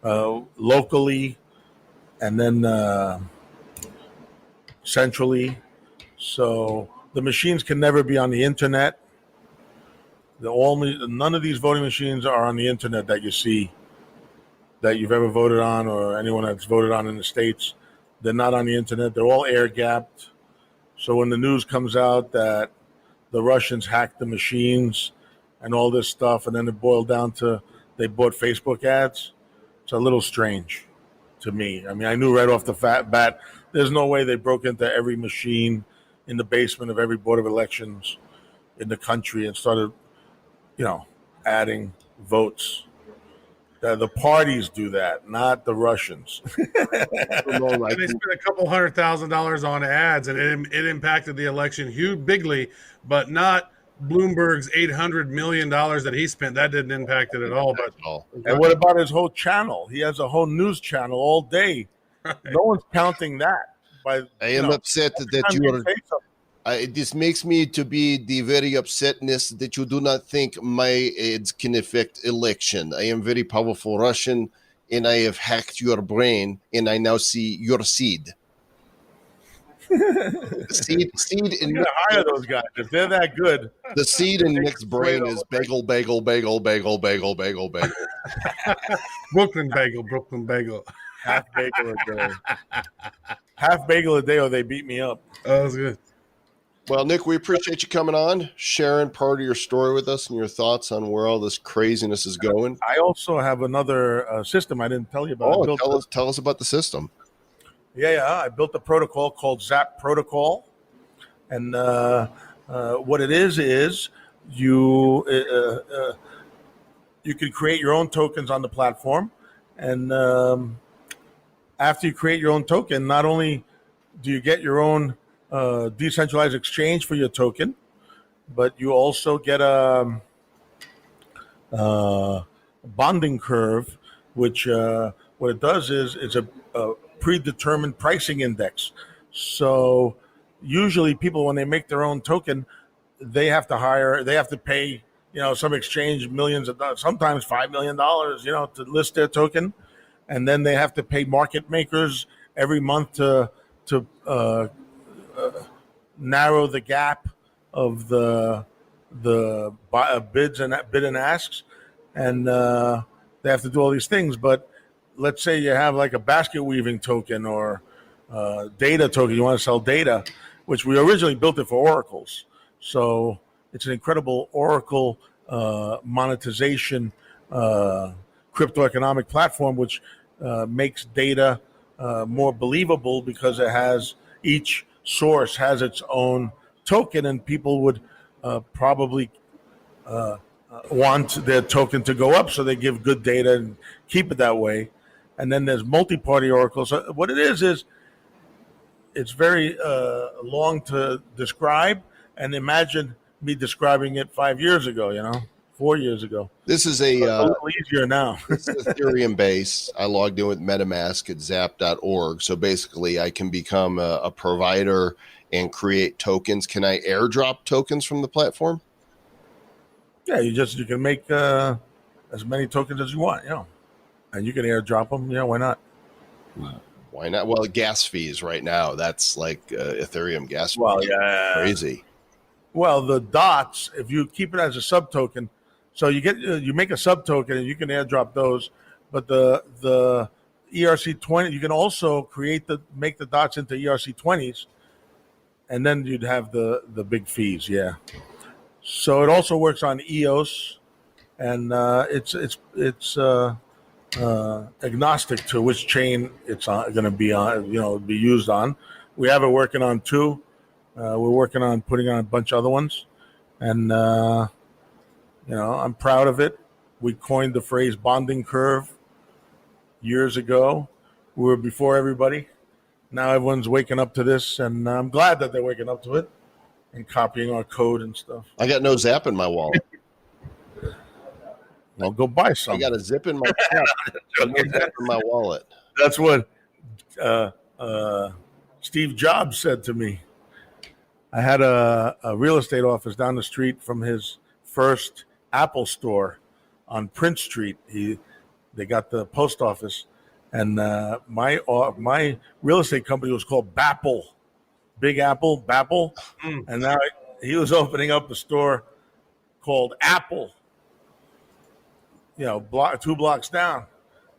S5: locally, and then centrally. So the machines can never be on the internet. None of these voting machines are on the internet that you see, that you've ever voted on, or anyone that's voted on in the States. They're not on the internet. They're all air-gapped. So when the news comes out that the Russians hacked the machines and all this stuff, and then it boiled down to they bought Facebook ads, it's a little strange to me. I mean, I knew right off the bat, there's no way they broke into every machine in the basement of every board of elections in the country and started, adding votes. The parties do that, not the Russians.
S2: And they spent a couple $100,000 on ads, and it impacted the election bigly, but not Bloomberg's $800 million that he spent. That didn't impact it at all. But
S5: and what about his whole channel? He has a whole news channel all day. Right. No one's counting that.
S1: I am upset that you are. This makes me to be the very upsetness that you do not think my ads can affect election. I am very powerful Russian, and I have hacked your brain, and I now see your seed. Seed.
S5: You gotta hire those guys if they're that good.
S1: The seed in Nick's brain is bagel, bagel, bagel, bagel, bagel, bagel, bagel.
S2: Brooklyn bagel.
S5: Half bagel a day. Half bagel a day, or they beat me up.
S2: Oh, that was good.
S1: Well, Nick, we appreciate you coming on, sharing part of your story with us and your thoughts on where all this craziness is going.
S5: I also have another system I didn't tell you about.
S1: Tell us about the system.
S5: Yeah. I built a protocol called Zap Protocol. And what it is you can create your own tokens on the platform. And after you create your own token, not only do you get your own decentralized exchange for your token, but you also get a bonding curve, which what it does is it's a predetermined pricing index. So usually people, when they make their own token, they have to pay, some exchange millions of dollars, sometimes $5 million, to list their token. And then they have to pay market makers every month to narrow the gap of the bid and asks, and they have to do all these things. But let's say you have like a basket weaving token or data token. You want to sell data, which we originally built it for oracles. So it's an incredible oracle monetization crypto economic platform, which makes data more believable because it has each source has its own token, and people would probably want their token to go up, so they give good data and keep it that way. And then there's multi-party oracles. So what it is it's very long to describe, and imagine me describing it 5 years ago, 4 years ago.
S1: This is
S5: a little easier now.
S1: It's Ethereum based. I logged in with MetaMask at zap.org. So basically I can become a provider and create tokens. Can I airdrop tokens from the platform?
S5: Yeah, you can make as many tokens as you want, and you can airdrop them. Why not?
S1: Why not? Well, gas fees right now, that's like Ethereum gas fees.
S5: Well, yeah.
S1: Crazy. Well,
S5: the dots, if you keep it as a sub token, so you make a sub token and you can airdrop those, but the ERC20, you can also make the dots into ERC20s, and then you'd have the big fees. Yeah. So it also works on EOS, and it's agnostic to which chain it's going to be on, be used on. We have it working on 2. We're working on putting on a bunch of other ones, and I'm proud of it. We coined the phrase bonding curve years ago. We were before everybody. Now everyone's waking up to this, and I'm glad that they're waking up to it and copying our code and stuff.
S1: I got no Zap in my wallet.
S5: I'll go buy some.
S1: I got a zip in my cap. No Zap in my wallet.
S5: That's what Steve Jobs said to me. I had a real estate office down the street from his first Apple store on Prince Street. They got the post office, and my real estate company was called Bapple, Big Apple, Bapple, and now he was opening up a store called Apple. 2 blocks down.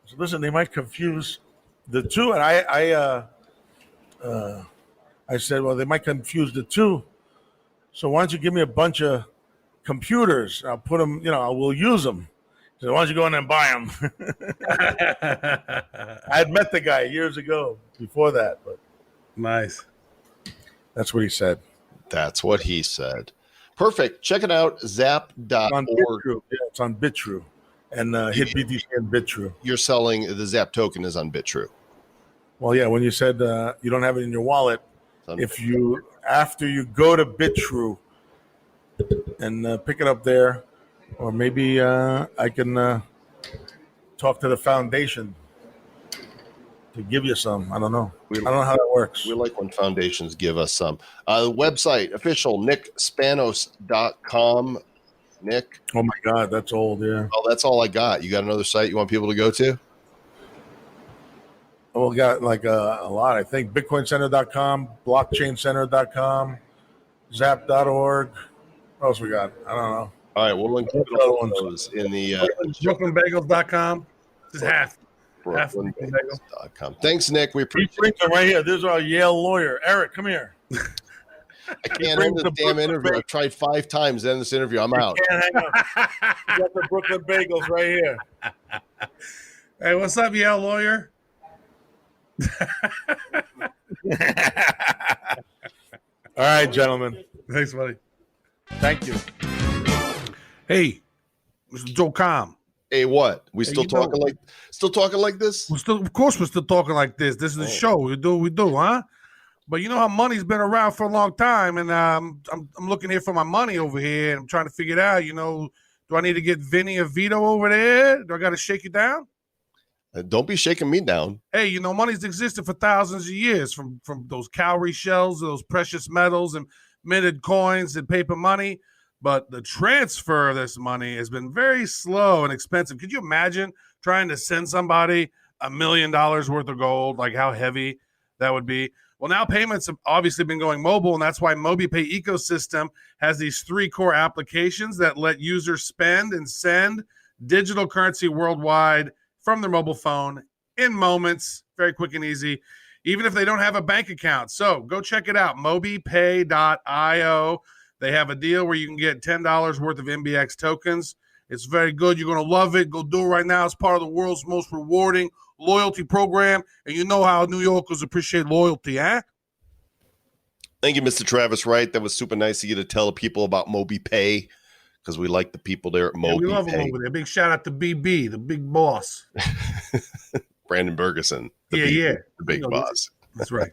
S5: So listen, they might confuse the two, and I said, well, they might confuse the two. So why don't you give me a bunch of computers? I'll put them, we'll use them. So why don't you go in and buy them? I had met the guy years ago before that, but
S2: nice.
S5: That's what he said.
S1: That's what he said. Perfect. Check it out,
S5: It's on
S1: zap.org.
S5: BitTrue. Yeah, it's on BitTrue. And hit BTC and BitTrue.
S1: You're selling the Zap token is on BitTrue.
S5: Well, yeah, when you said you don't have it in your wallet,
S1: It's on
S5: after you go to BitTrue and pick it up there, or maybe I can talk to the foundation to give you some. I don't know. I don't know how that works.
S1: We like when foundations give us some. Website, official, nickspanos.com. Nick?
S5: Oh, my God, that's old, yeah.
S1: Oh, that's all I got. You got another site you want people to go to?
S5: Well, we got like a lot, I think. Bitcoin-centric.com, blockchaincenter.com, zap.org. What else we got? I don't know.
S1: All right, we'll link to all those in the
S2: BrooklynBagels.com. This is half.
S1: BrooklynBagels.com. Thanks, Nick. We appreciate
S5: it. Right here. There's our Yale lawyer. Eric, come here.
S1: I can't end this damn interview. I've tried 5 times to end this interview. I'm out.
S5: Can't hang up. You got the Brooklyn Bagels right here.
S2: Hey, what's up, Yale lawyer?
S5: All right, gentlemen.
S2: Thanks, buddy.
S5: Thank you.
S2: Hey, Mr. Joe Com.
S1: Hey, what? We still talking like this?
S2: Of course, we're still talking like this. This is the show. We do, huh? But you know how money's been around for a long time, and I'm looking here for my money over here, and I'm trying to figure it out. You know, do I need to get Vinny or Vito over there? Do I got to shake it down?
S1: Don't be shaking me down.
S2: Hey, you know, money's existed for thousands of years, from those cowrie shells, those precious metals, and minted coins and paper money. But the transfer of this money has been very slow and expensive. Could you imagine trying to send somebody $1 million worth of gold? Like how heavy that would be. Well, now payments have obviously been going mobile, and that's why MobiPay ecosystem has these 3 core applications that let users spend and send digital currency worldwide from their mobile phone in moments, very quick and easy, even if they don't have a bank account. So go check it out, mobipay.io. They have a deal where you can get $10 worth of MBX tokens. It's very good. You're going to love it. Go do it right now. It's part of the world's most rewarding loyalty program. And you know how New Yorkers appreciate loyalty, huh?
S1: Thank you, Mr. Travis Wright. That was super nice of you to tell people about MobiPay, because we like the people there at MobiPay.
S2: We love them over there. Big shout out to BB, the big boss.
S1: Brandon Bergeson.
S2: The
S1: big boss.
S2: That's right.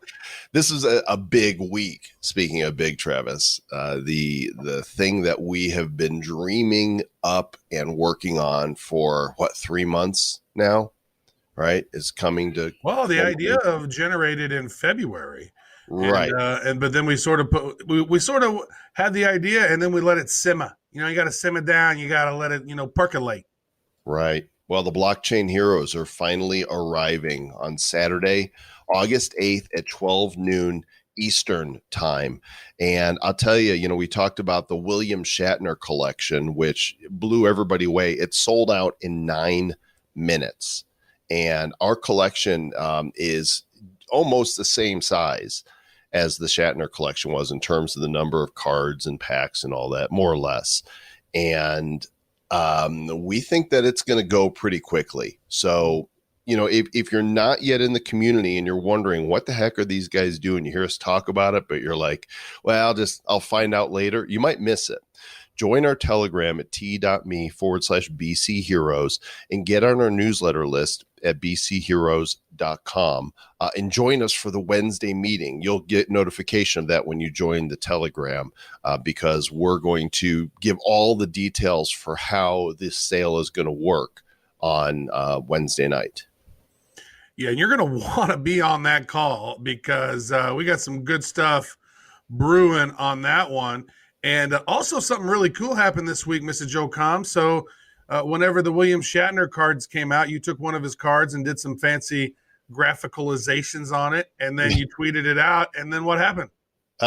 S1: This is a big week. Speaking of big, Travis, the thing that we have been dreaming up and working on for 3 months now, right? Is coming to.
S2: Well, the idea of generated in February,
S1: right?
S2: But then we sort of we sort of had the idea, and then we let it simmer. You know, you got to simmer down. You got to let it, percolate.
S1: Right. Well, the blockchain heroes are finally arriving on Saturday, August 8th at 12 noon Eastern time. And I'll tell you, we talked about the William Shatner collection, which blew everybody away. It sold out in 9 minutes. And our collection is almost the same size as the Shatner collection was in terms of the number of cards and packs and all that, more or less. And we think that it's going to go pretty quickly. So, if you're not yet in the community and you're wondering what the heck are these guys doing, you hear us talk about it, but you're like, well, I'll find out later. You might miss it. Join our Telegram at t.me/BC Heroes and get on our newsletter list at bcheroes.com and join us for the Wednesday meeting. You'll get notification of that when you join the Telegram because we're going to give all the details for how this sale is going to work on Wednesday night.
S2: Yeah, and you're going to want to be on that call because we got some good stuff brewing on that one. And also something really cool happened this week, Mr. Joe Com. So whenever the William Shatner cards came out, you took one of his cards and did some fancy graphicalizations on it, and then you tweeted it out. And then what happened?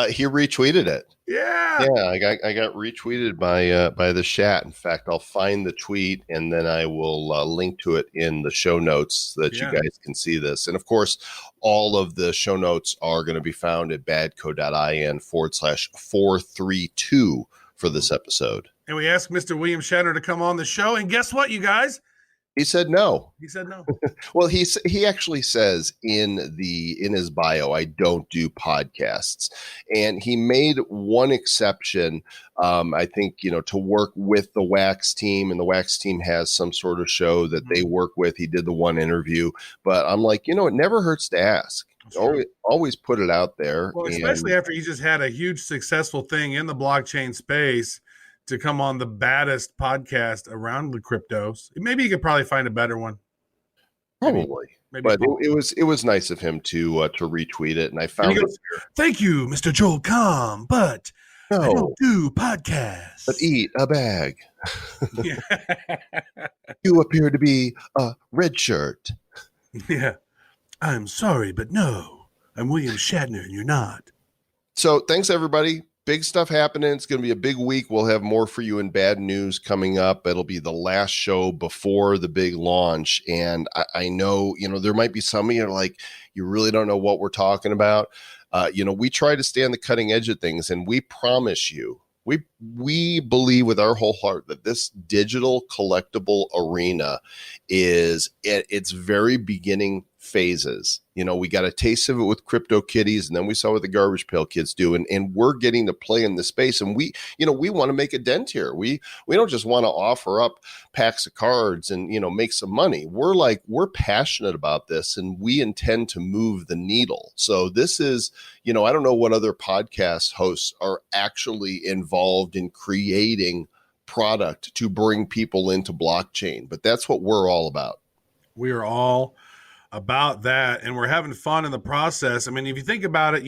S1: He retweeted it.
S2: Yeah.
S1: Yeah, I got retweeted by the chat. In fact, I'll find the tweet and then I will link to it in the show notes so that you guys can see this. And of course, all of the show notes are going to be found at badco.in/432 for this episode.
S2: And we asked Mr. William Shatner to come on the show. And guess what, you guys?
S1: He said no.
S2: He said no.
S1: Well, he actually says in his bio, I don't do podcasts, and he made one exception. I think to work with the Wax team, and the Wax team has some sort of show that they work with. He did the one interview, but I'm like, it never hurts to ask. Always put it out there.
S2: Well, especially after he just had a huge successful thing in the blockchain space to come on the baddest podcast around the cryptos. Maybe he could probably find a better one.
S1: Probably.
S2: Maybe
S1: but it was nice of him to retweet it, and I found it.
S2: Thank you, Mr. Joel Comm, but I don't do podcasts.
S1: But eat a bag. You appear to be a red shirt.
S2: Yeah. I'm sorry, but no. I'm William Shatner, and you're not.
S1: So thanks, everybody. Big stuff happening. It's going to be a big week. We'll have more for you in bad news coming up. It'll be the last show before the big launch. And I know, there might be some of you like, you really don't know what we're talking about. We try to stay on the cutting edge of things, and we promise you, we believe with our whole heart that this digital collectible arena is at its very beginning phases. We got a taste of it with Crypto Kitties, and then we saw what the Garbage Pail Kids do, and we're getting to play in the space, and we want to make a dent here. We don't just want to offer up packs of cards and make some money. We're passionate about this, and we intend to move the needle. So this is, I don't know what other podcast hosts are actually involved in creating product to bring people into blockchain, but that's what we're all about.
S2: We are all about that, and we're having fun in the process. I mean, if you think about it,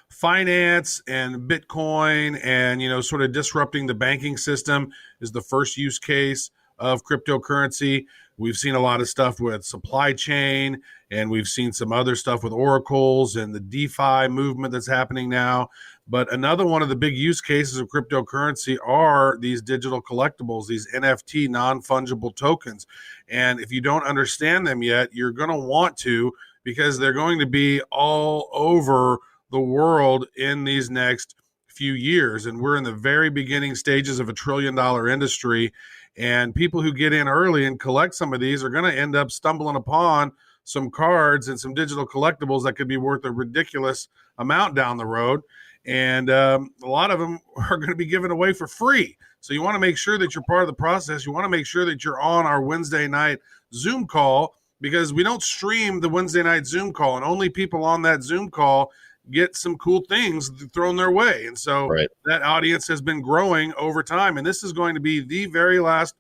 S2: finance and Bitcoin and sort of disrupting the banking system is the first use case of cryptocurrency. We've seen a lot of stuff with supply chain, and we've seen some other stuff with oracles and the DeFi movement that's happening now. But another one of the big use cases of cryptocurrency are these digital collectibles, these NFT, non-fungible tokens. And if you don't understand them yet, you're going to want to, because they're going to be all over the world in these next few years. And we're in the very beginning stages of $1 trillion industry. And people who get in early and collect some of these are going to end up stumbling upon some cards and some digital collectibles that could be worth a ridiculous amount down the road. And a lot of them are going to be given away for free. So you want to make sure that you're part of the process. You want to make sure that you're on our Wednesday night Zoom call, because we don't stream the Wednesday night Zoom call, and only people on that Zoom call get some cool things thrown their way. And so that audience has been growing over time. And this is going to be the very last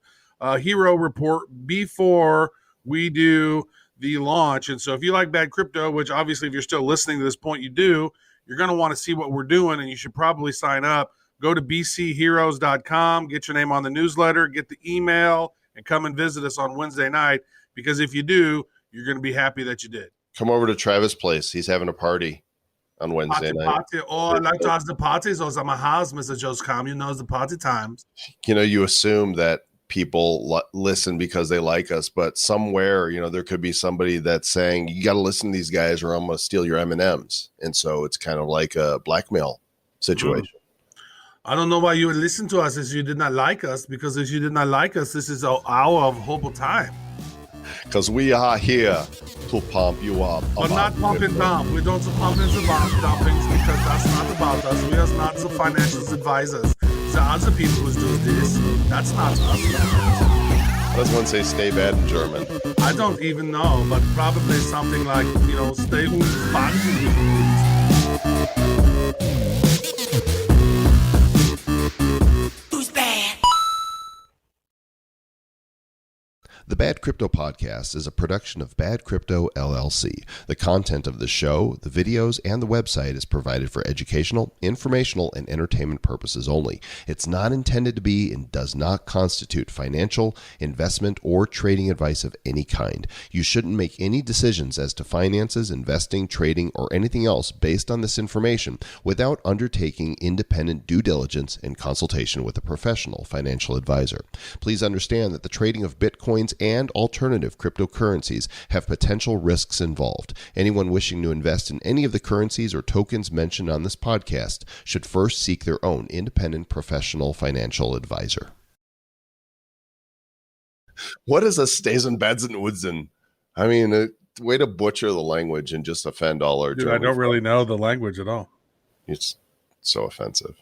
S2: hero report before we do the launch. And so if you like Bad Crypto, which obviously if you're still listening to this point, you do, you're going to want to see what we're doing, and you should probably sign up. Go to bcheroes.com, get your name on the newsletter, get the email, and come and visit us on Wednesday night, because if you do, you're going to be happy that you did.
S1: Come over to Travis' place. He's having a party on Wednesday night.
S2: Party. Oh, I like to ask the parties. Or at my house, Mr. Joe's Comm. You know, it's the party times.
S1: You assume that people listen because they like us, but somewhere, there could be somebody that's saying, you got to listen to these guys or I'm going to steal your M&Ms. And so it's kind of like a blackmail situation.
S2: I don't know why you would listen to us if you did not like us, because if you did not like us, this is an hour of horrible time.
S1: Because we are here to pump you up.
S2: But not pump and dump. We don't pump and dumpings, because that's not about us. We are not the financial advisors. The other people who do this, that's not us.
S1: How does one say stay bad in German?
S2: I don't even know, but probably something like, stay uns.
S4: Who's bad?
S1: The Bad Crypto Podcast is a production of Bad Crypto LLC. The content of the show, the videos, and the website is provided for educational, informational, and entertainment purposes only. It's not intended to be and does not constitute financial, investment, or trading advice of any kind. You shouldn't make any decisions as to finances, investing, trading, or anything else based on this information without undertaking independent due diligence and consultation with a professional financial advisor. Please understand that the trading of Bitcoins and alternative cryptocurrencies have potential risks involved. Anyone wishing to invest in any of the currencies or tokens mentioned on this podcast should first seek their own independent professional financial advisor. What is a Stasenbadzenudzen? I mean, way to butcher the language and just offend all our
S2: Dude,
S1: German
S2: I don't really
S1: folks.
S2: know the language at all.
S1: It's so offensive.